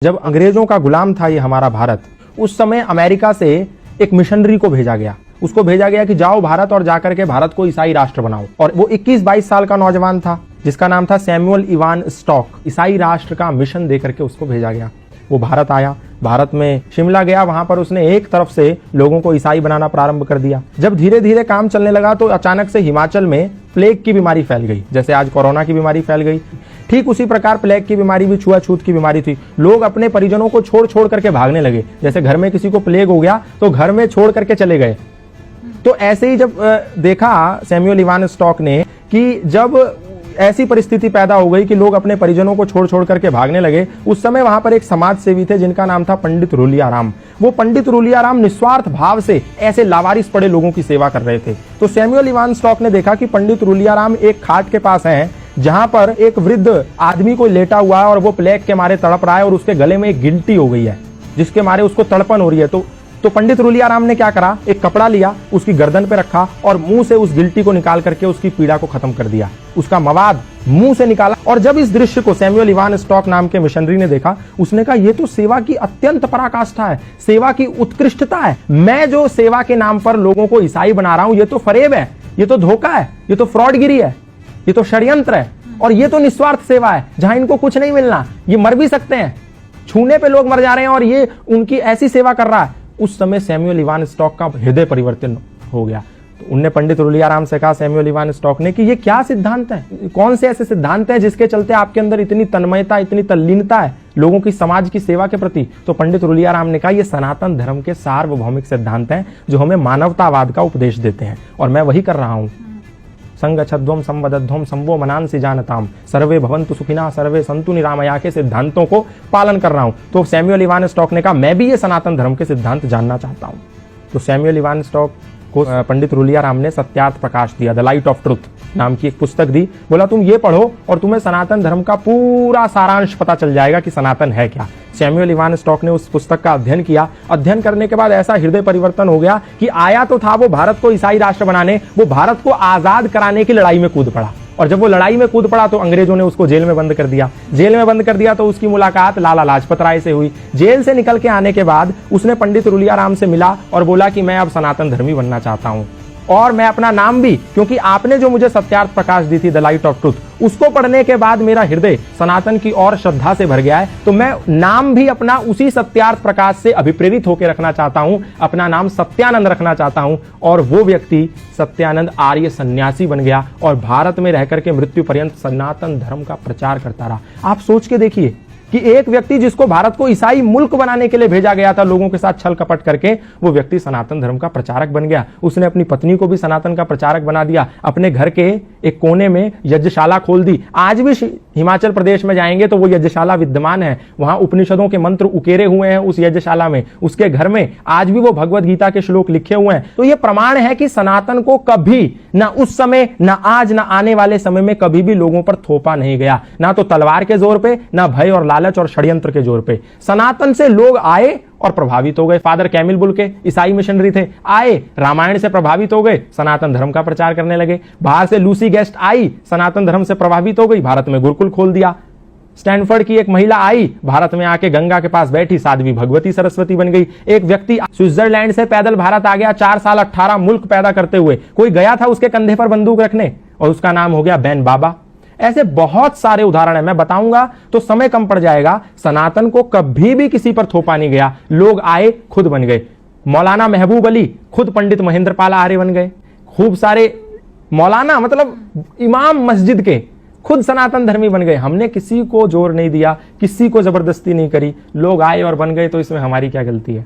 जब अंग्रेजों का गुलाम था ये हमारा भारत, उस समय अमेरिका से एक मिशनरी को भेजा गया। उसको भेजा गया कि जाओ भारत और जाकर के भारत को ईसाई राष्ट्र बनाओ। और वो 21-22 साल का नौजवान था जिसका नाम था सैमुअल इवान स्टॉक। ईसाई राष्ट्र का मिशन देकर के उसको भेजा गया। वो भारत आया, भारत में शिमला गया, वहां पर उसने एक तरफ से लोगों को ईसाई बनाना प्रारंभ कर दिया। जब धीरे धीरे काम चलने लगा तो अचानक से हिमाचल में प्लेग की बीमारी फैल गई। जैसे आज कोरोना की बीमारी फैल गई, ठीक उसी प्रकार प्लेग की बीमारी भी छुआछूत की बीमारी थी। लोग अपने परिजनों को छोड़ छोड़ करके भागने लगे। जैसे घर में किसी को प्लेग हो गया तो घर में छोड़ करके चले गए। तो ऐसे ही जब देखा सैमुअल इवान स्टॉक ने कि जब ऐसी परिस्थिति पैदा हो गई कि लोग अपने परिजनों को छोड़ छोड़ करके भागने लगे, उस समय वहां पर एक समाज सेवी थे जिनका नाम था पंडित रूलियाराम। वो पंडित रूलियाराम निस्वार्थ भाव से ऐसे लावारिस पड़े लोगों की सेवा कर रहे थे। तो सैमुअल इवान स्टॉक ने देखा कि पंडित रूलियाराम एक खाट के पास हैं जहां पर एक वृद्ध आदमी को लेटा हुआ है और वो प्लेग के मारे तड़प रहा है और उसके गले में एक गिल्टी हो गई है जिसके मारे उसको तड़पन हो रही है। तो पंडित रूलियाराम ने क्या करा, एक कपड़ा लिया, उसकी गर्दन पे रखा और मुंह से उस गिल्टी को निकाल करके उसकी पीड़ा को खत्म कर दिया। उसका मवाद मुंह से निकाला। और जब इस दृश्य को सैमुअल इवान स्टॉक नाम के मिशनरी ने देखा, उसने कहा ये तो सेवा की अत्यंत पराकाष्ठा है, सेवा की उत्कृष्टता है। मैं जो सेवा के नाम पर लोगों को ईसाई बना रहा हूं, ये तो फरेब है, ये तो धोखा है, ये तो फ्रॉडगिरी है, ये तो षड्यंत्र है और ये तो निस्वार्थ सेवा है जहां इनको कुछ नहीं मिलना। ये मर भी सकते हैं, छूने पे लोग मर जा रहे हैं और ये उनकी ऐसी सेवा कर रहा है। उस समय सैमुअल इवान स्टॉक का हृदय परिवर्तन हो गया। तो उनने पंडित रूलियाराम से कहा, सैमुअल इवान स्टॉक ने, कि ये क्या सिद्धांत है, कौन से ऐसे सिद्धांत हैं जिसके चलते आपके अंदर इतनी तन्मयता, इतनी तल्लीनता है लोगों की समाज की सेवा के प्रति। तो पंडित रूलियाराम ने कहा, ये सनातन धर्म के सार्वभौमिक सिद्धांत हैं जो हमें मानवतावाद का उपदेश देते हैं और मैं वही कर रहा हूं। संगच्छध्वम संवदध्वम संवो मनांसि जानताम सर्वे भवन्तु सुखिना सर्वे संतु निरामया के सिद्धांतों को पालन कर रहा हूं। तो सैमुअल इवान स्टॉक ने कहा, मैं भी ये सनातन धर्म के सिद्धांत जानना चाहता हूं। तो सैमुअल इवान स्टॉक को पंडित रूलियाराम ने सत्यार्थ प्रकाश दिया, द लाइट ऑफ ट्रुथ नाम की एक पुस्तक दी। बोला तुम ये पढ़ो और तुम्हें सनातन धर्म का पूरा सारांश पता चल जाएगा कि सनातन है क्या। सैमुअल इवान स्टॉक ने उस पुस्तक का अध्ययन किया। अध्ययन करने के बाद ऐसा हृदय परिवर्तन हो गया कि आया तो था वो भारत को ईसाई राष्ट्र बनाने, वो भारत को आजाद कराने की लड़ाई में कूद पड़ा। और जब वो लड़ाई में कूद पड़ा तो अंग्रेजों ने उसको जेल में बंद कर दिया। जेल में बंद कर दिया तो उसकी मुलाकात लाला लाजपत राय से हुई। जेल से निकल के आने के बाद उसने पंडित रूलियाराम से मिला और बोला कि मैं अब सनातन धर्मी बनना चाहता हूं और मैं अपना नाम भी, क्योंकि आपने जो मुझे सत्यार्थ प्रकाश दी थी, द लाइट ऑफ ट्रुथ, उसको पढ़ने के बाद मेरा हृदय सनातन की और श्रद्धा से भर गया है। तो मैं नाम भी अपना उसी सत्यार्थ प्रकाश से अभिप्रेरित होकर रखना चाहता हूं। अपना नाम सत्यानंद रखना चाहता हूं। और वो व्यक्ति सत्यानंद आर्य सन्यासी बन गया और भारत में रहकर के मृत्यु पर्यंत सनातन धर्म का प्रचार करता रहा। आप सोच के देखिए कि एक व्यक्ति जिसको भारत को ईसाई मुल्क बनाने के लिए भेजा गया था लोगों के साथ छल कपट करके, वो व्यक्ति सनातन धर्म का प्रचारक बन गया। उसने अपनी पत्नी को भी सनातन का प्रचारक बना दिया। अपने घर के एक कोने में यज्ञशाला खोल दी। आज भी हिमाचल प्रदेश में जाएंगे तो वो यज्ञशाला विद्यमान है। वहां उपनिषदों के मंत्र उकेरे हुए हैं उस यज्ञशाला में। उसके घर में आज भी वो भगवत गीता के श्लोक लिखे हुए हैं। तो ये प्रमाण है कि सनातन को कभी ना उस समय, ना आज, ना आने वाले समय में कभी भी लोगों पर थोपा नहीं गया। ना तो तलवार के जोर पे, ना भय और लालच और षड्यंत्र के जोर पे। सनातन से लोग आए और प्रभावित हो गए। फादर कैमिल बुल के ईसाई मिशनरी थे, आए, रामायण से प्रभावित हो गए, सनातन धर्म का प्रचार करने लगे। बाहर से लूसी गेस्ट आई, सनातन धर्म से प्रभावित हो गई, भारत में गुरुकुल खोल दिया। स्टैनफोर्ड की एक महिला आई, भारत में आके गंगा के पास बैठी, साध्वी भगवती सरस्वती बन गई। एक व्यक्ति स्विट्जरलैंड से पैदल भारत आ गया, 4 साल 18 मुल्क पैदा करते हुए। कोई गया था उसके कंधे पर बंदूक रखने और उसका नाम हो गया बैन बाबा। ऐसे बहुत सारे उदाहरण है, मैं बताऊंगा तो समय कम पड़ जाएगा। सनातन को कभी भी किसी पर थोपा नहीं गया। लोग आए, खुद बन गए। मौलाना महबूब अली खुद पंडित महेंद्र पाल आर्य बन गए। खूब सारे मौलाना, मतलब इमाम मस्जिद के, खुद सनातन धर्मी बन गए। हमने किसी को जोर नहीं दिया, किसी को जबरदस्ती नहीं करी, लोग आए और बन गए। तो इसमें हमारी क्या गलती है?